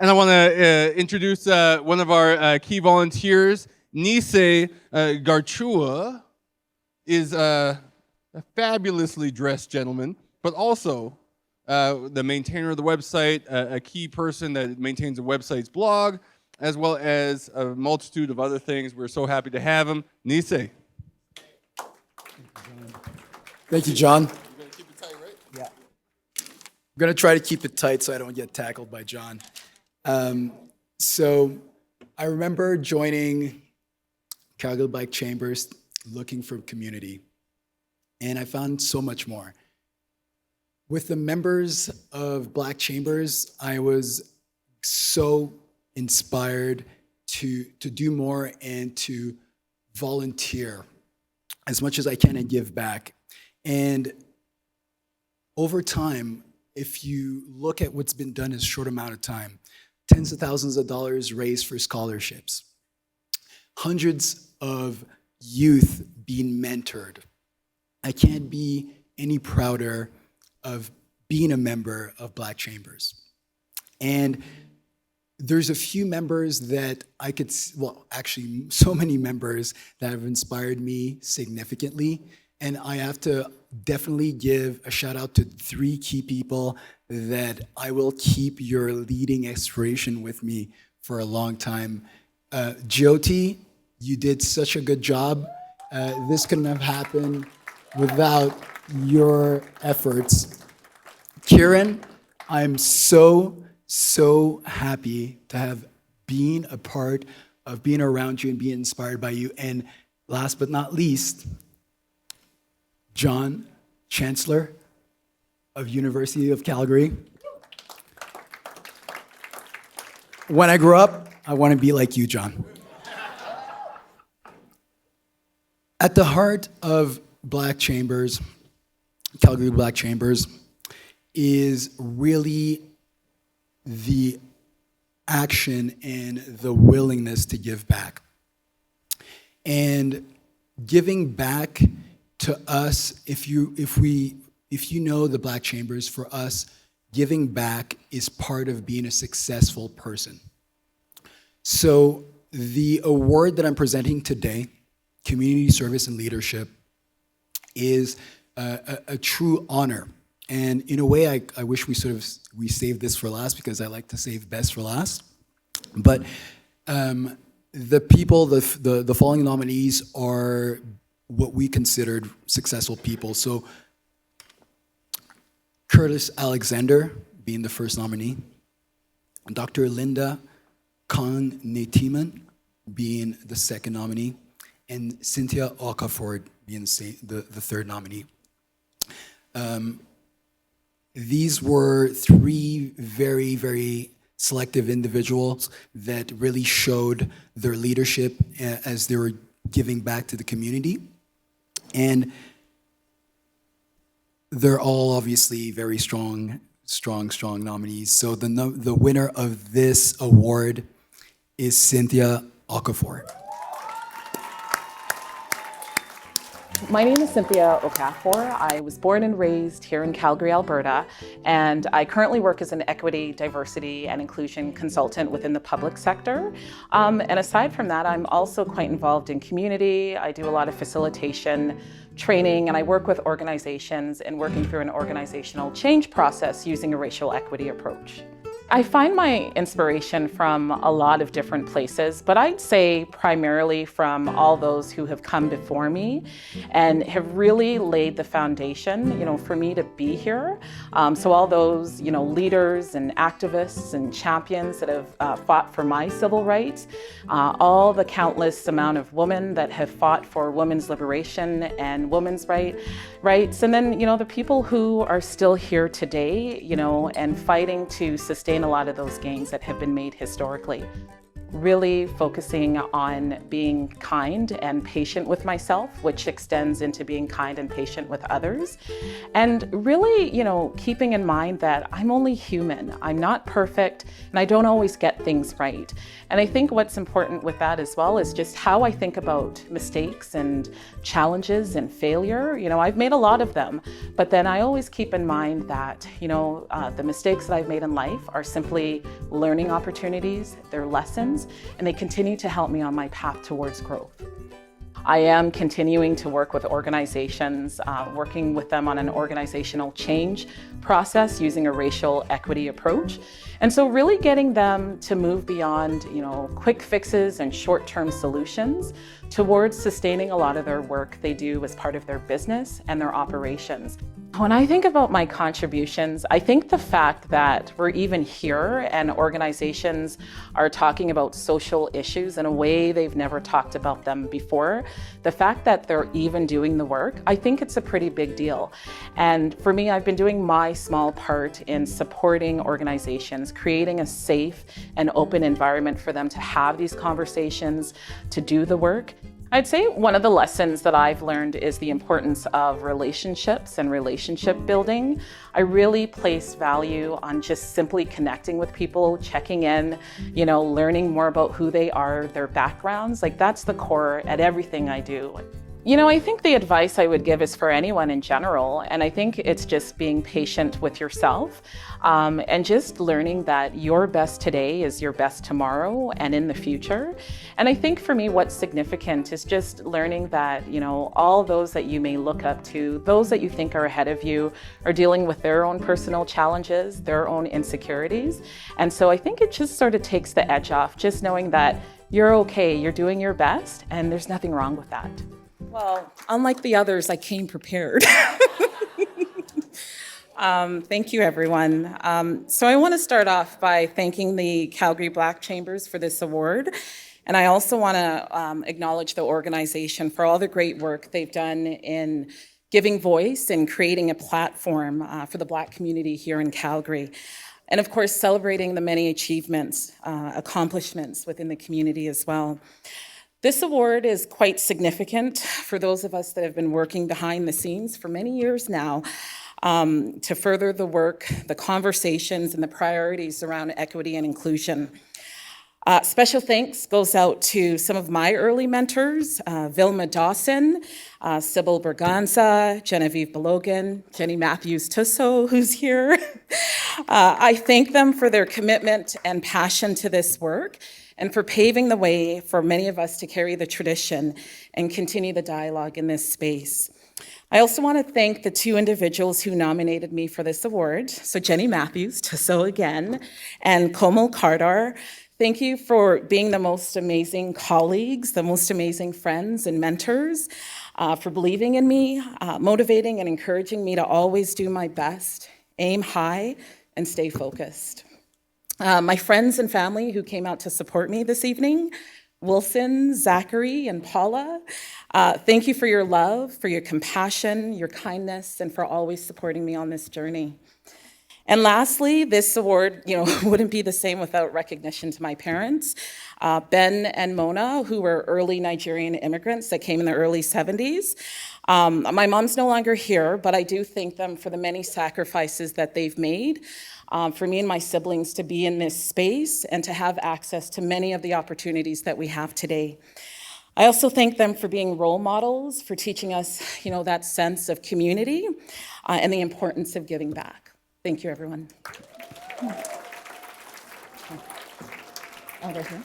And I want to introduce one of our key volunteers. Nisei Garchua is a fabulously dressed gentleman, but also the maintainer of the website, a key person that maintains the website's blog, as well as a multitude of other things. We're so happy to have him. Nisei. Thank you, John. You're going to keep it tight, right? Yeah. I'm going to try to keep it tight so I don't get tackled by John. So I remember joining Calgary Black Chambers looking for community, and I found so much more. With the members of Black Chambers, I was so inspired to do more and to volunteer as much as I can and give back. And over time, if you look at what's been done in a short amount of time, tens of thousands of dollars raised for scholarships, hundreds of youth being mentored. I can't be any prouder of being a member of Black Chambers. And there's a few members that I could, well, actually so many members that have inspired me significantly. And I have to definitely give a shout out to 3 key people that I will keep your leading inspiration with me for a long time. Jyoti, you did such a good job. This couldn't have happened without your efforts. Kieran, I'm so happy to have been a part of being around you and being inspired by you. And last but not least, John, Chancellor of University of Calgary. When I grow up, I want to be like you, John. At the heart of Black Chambers, Calgary Black Chambers, is really the action and the willingness to give back. And giving back to us, if you know the Black Chambers, for us, giving back is part of being a successful person. So the award that I'm presenting today, Community Service and Leadership, is a true honor. And in a way, I wish we saved this for last, because I like to save best for last. But the people, the following nominees are what we considered successful people. So Curtis Alexander being the first nominee, Dr. Linda Kong-Netiman being the second nominee, and Cynthia Okafor being the third nominee. These were 3 very selective individuals that really showed their leadership as they were giving back to the community. And they're all obviously very strong nominees. So the winner of this award is Cynthia Okafor. My name is Cynthia Okafor. I was born and raised here in Calgary, Alberta, and I currently work as an equity, diversity, and inclusion consultant within the public sector. And aside from that, I'm also quite involved in community. I do a lot of facilitation, training, and I work with organizations in working through an organizational change process using a racial equity approach. I find my inspiration from a lot of different places, but I'd say primarily from all those who have come before me and have really laid the foundation, for me to be here. So all those, leaders and activists and champions that have fought for my civil rights, all the countless amount of women that have fought for women's liberation and women's rights, and then, the people who are still here today, and fighting to sustain a lot of those gains that have been made historically. really focusing on being kind and patient with myself, which extends into being kind and patient with others. And really, keeping in mind that I'm only human. I'm not perfect, and I don't always get things right. And I think what's important with that as well is just how I think about mistakes and challenges and failure. I've made a lot of them, but then I always keep in mind that, the mistakes that I've made in life are simply learning opportunities, they're lessons, and they continue to help me on my path towards growth. I am continuing to work with organizations, working with them on an organizational change process using a racial equity approach. And so really getting them to move beyond, quick fixes and short-term solutions towards sustaining a lot of their work they do as part of their business and their operations. When I think about my contributions, I think the fact that we're even here and organizations are talking about social issues in a way they've never talked about them before, the fact that they're even doing the work, I think it's a pretty big deal. And for me, I've been doing my small part in supporting organizations, creating a safe and open environment for them to have these conversations, to do the work. I'd say one of the lessons that I've learned is the importance of relationships and relationship building. I really place value on just simply connecting with people, checking in, learning more about who they are, their backgrounds. That's the core at everything I do. I think the advice I would give is for anyone in general, and I think it's just being patient with yourself and just learning that your best today is your best tomorrow and in the future. And I think for me, what's significant is just learning that, all those that you may look up to, those that you think are ahead of you, are dealing with their own personal challenges, their own insecurities. And so I think it just sort of takes the edge off, just knowing that you're okay, you're doing your best, and there's nothing wrong with that. Well, unlike the others, I came prepared. Thank you, everyone. So I want to start off by thanking the Calgary Black Chambers for this award. And I also want to acknowledge the organization for all the great work they've done in giving voice and creating a platform for the Black community here in Calgary. And of course, celebrating the many achievements, accomplishments within the community as well. This award is quite significant for those of us that have been working behind the scenes for many years now to further the work, the conversations, and the priorities around equity and inclusion. Special thanks goes out to some of my early mentors, Vilma Dawson, Sybil Berganza, Genevieve Belogan, Jenny Matthews-Tusso, who's here. I thank them for their commitment and passion to this work, and for paving the way for many of us to carry the tradition and continue the dialogue in this space. I also want to thank the two individuals who nominated me for this award. So Jenny Matthews-Tusso again, and Komal Kardar. Thank you for being the most amazing colleagues, the most amazing friends and mentors, for believing in me, motivating and encouraging me to always do my best, aim high, and stay focused. My friends and family who came out to support me this evening, Wilson, Zachary, and Paula, thank you for your love, for your compassion, your kindness, and for always supporting me on this journey. And lastly, this award, wouldn't be the same without recognition to my parents, Ben and Mona, who were early Nigerian immigrants that came in the early 70s. My mom's no longer here, but I do thank them for the many sacrifices that they've made for me and my siblings to be in this space and to have access to many of the opportunities that we have today. I also thank them for being role models, for teaching us, that sense of community and the importance of giving back. Thank you, everyone. Over here.